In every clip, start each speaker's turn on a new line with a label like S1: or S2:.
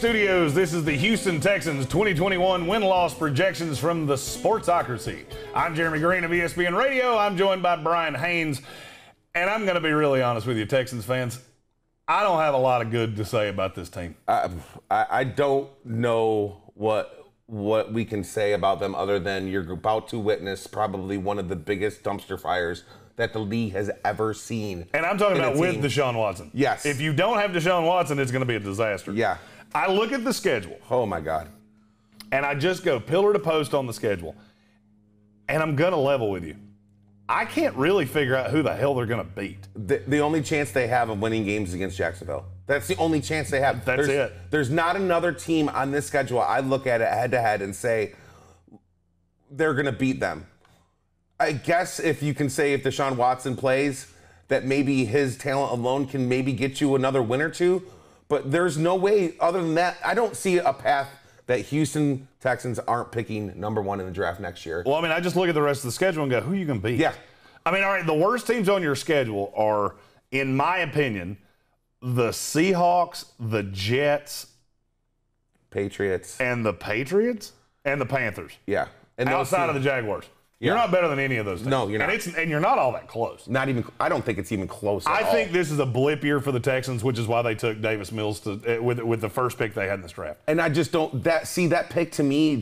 S1: studios, this is the Houston Texans 2021 win-loss projections from the Sportsocracy. I'm Jeremy Greene of ESPN Radio. I'm joined by Brian Haynes, and I'm going to be really honest with you, Texans fans. I don't have a lot of good to say about this team.
S2: I don't know what we can say about them other than you're about to witness probably one of the biggest dumpster fires that the league has ever seen.
S1: And I'm talking about with Deshaun Watson.
S2: Yes.
S1: If you don't have Deshaun Watson, it's going to be a disaster.
S2: Yeah.
S1: I look at the schedule.
S2: Oh, my God.
S1: And I just go pillar to post on the schedule. And I'm going to level with you. I can't really figure out who the hell they're going to beat.
S2: The only chance they have of winning games is against Jacksonville. That's the only chance they have.
S1: That's it.
S2: There's not another team on this schedule I look at it head-to-head and say they're going to beat them. I guess if you can say if Deshaun Watson plays, that maybe his talent alone can maybe get you another win or two. But there's no way other than that. I don't see a path that Houston Texans aren't picking number one in the draft next year.
S1: Well, I mean, I just look at the rest of the schedule and go, who are you going to beat?
S2: Yeah.
S1: I mean, all right, the worst teams on your schedule are, in my opinion, the Seahawks, the Jets,
S2: Patriots.
S1: And the Patriots and the Panthers.
S2: Yeah. And
S1: outside of the Jaguars.
S2: Yeah.
S1: You're not better than any of those teams.
S2: No, you're not.
S1: And you're not all that close.
S2: Not even. I don't think it's even close at all.
S1: I think this is a blip year for the Texans, which is why they took Davis Mills with the first pick they had in this draft.
S2: And I just don't that pick to me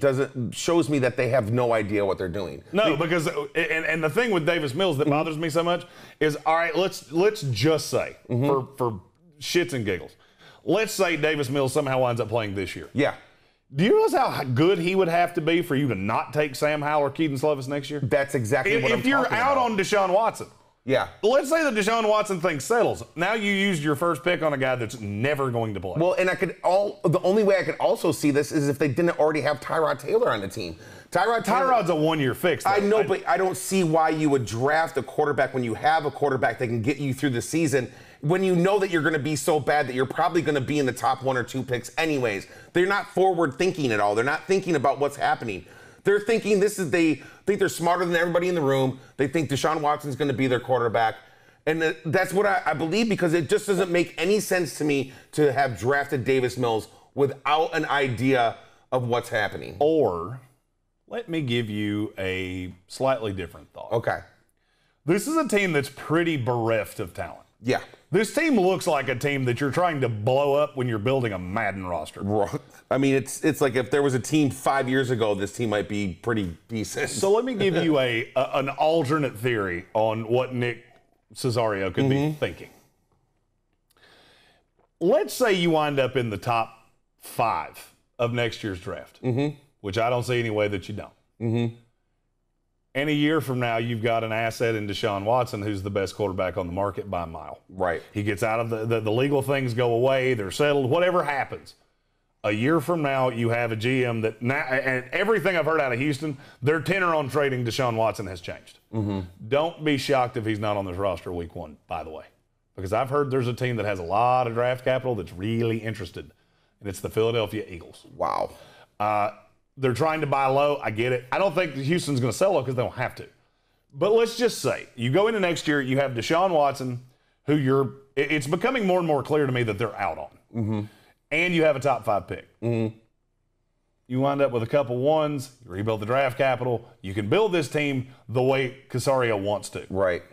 S2: shows me that they have no idea what they're doing.
S1: No, because and the thing with Davis Mills that bothers me so much is, all right, let's just say for shits and giggles, let's say Davis Mills somehow winds up playing this year.
S2: Yeah.
S1: Do you realize how good he would have to be for you to not take Sam Howell or Keaton Slovis next year?
S2: That's exactly what I'm talking about.
S1: If you're out on Deshaun Watson.
S2: Yeah.
S1: Let's say the Deshaun Watson thing settles. Now you used your first pick on a guy that's never going to play.
S2: Well, and the only way I could also see this is if they didn't already have Tyrod Taylor on the team.
S1: Tyrod's a one-year fix. Though.
S2: I know, but I don't see why you would draft a quarterback when you have a quarterback that can get you through the season when you know that you're going to be so bad that you're probably going to be in the top one or two picks anyways. They're not forward thinking at all. They're not thinking about what's happening. They're thinking they think they're smarter than everybody in the room. They think Deshaun Watson's going to be their quarterback. And that's what I believe, because it just doesn't make any sense to me to have drafted Davis Mills without an idea of what's happening.
S1: Or let me give you a slightly different thought.
S2: Okay.
S1: This is a team that's pretty bereft of talent.
S2: Yeah.
S1: This team looks like a team that you're trying to blow up when you're building a Madden roster.
S2: I mean, it's like if there was a team 5 years ago, this team might be pretty decent.
S1: So let me give you an alternate theory on what Nick Cesario could be thinking. Let's say you wind up in the top 5 of next year's draft, which I don't see any way that you don't. And a year from now, you've got an asset in Deshaun Watson, who's the best quarterback on the market by a mile.
S2: Right.
S1: He gets out of the legal things go away. They're settled. Whatever happens. A year from now, you have a GM that now, and everything I've heard out of Houston, their tenor on trading Deshaun Watson has changed. Don't be shocked if he's not on this roster week 1, by the way, because I've heard there's a team that has a lot of draft capital that's really interested, and it's the Philadelphia Eagles.
S2: Wow.
S1: They're trying to buy low. I get it. I don't think Houston's going to sell low because they don't have to. But let's just say you go into next year, you have Deshaun Watson, who it's becoming more and more clear to me that they're out on. And you have a top 5 pick. You wind up with a couple ones, you rebuild the draft capital, you can build this team the way Casario wants to.
S2: Right.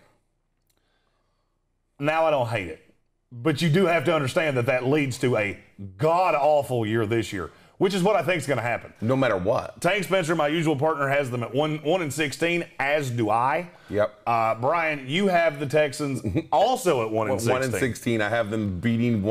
S1: Now I don't hate it. But you do have to understand that leads to a god-awful year this year, which is what I think is going to happen.
S2: No matter what.
S1: Tank Spencer, my usual partner, has them at 1-16, as do I.
S2: Yep.
S1: Brian, you have the Texans also at 1-16.
S2: 1-16. I have them beating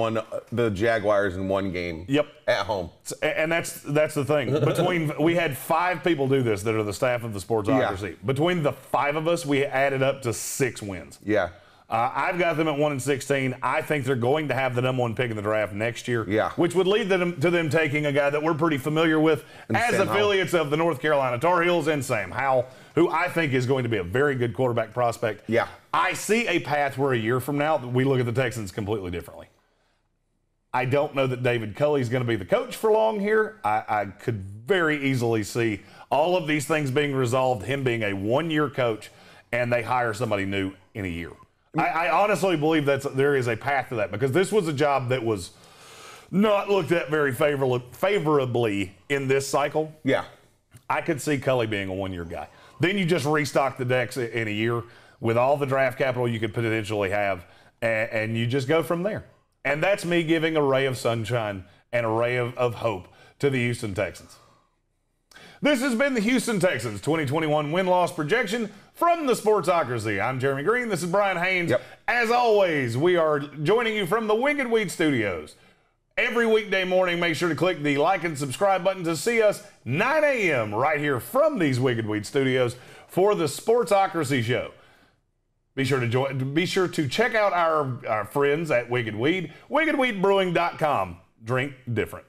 S2: the Jaguars in one game.
S1: Yep.
S2: At home.
S1: And that's the thing. We had 5 people do this that are the staff of the Sportsocracy. Yeah. Between the 5 of us, we added up to 6 wins.
S2: Yeah.
S1: I've got them at 1-16. I think they're going to have the number 1 pick in the draft next year, which would lead to them taking a guy that we're pretty familiar with as affiliates of the North Carolina Tar Heels and Sam Howell, who I think is going to be a very good quarterback prospect.
S2: Yeah.
S1: I see a path where a year from now we look at the Texans completely differently. I don't know that David Culley is going to be the coach for long here. I could very easily see all of these things being resolved, him being a 1-year coach, and they hire somebody new in a year. I honestly believe there is a path to that, because this was a job that was not looked at very favorably in this cycle.
S2: Yeah.
S1: I could see Culley being a one-year guy. Then you just restock the decks in a year with all the draft capital you could potentially have, and you just go from there. And that's me giving a ray of sunshine and a ray of hope to the Houston Texans. This has been the Houston Texans 2021 win-loss projection from the Sportsocracy. I'm Jeremy Greene. This is Brian Haynes.
S2: Yep.
S1: As always, we are joining you from the Wicked Weed Studios. Every weekday morning, make sure to click the like and subscribe button to see us 9 a.m. right here from these Wicked Weed Studios for the Sportsocracy Show. Be sure to check out our friends at Wicked Weed, wickedweedbrewing.com. Drink different.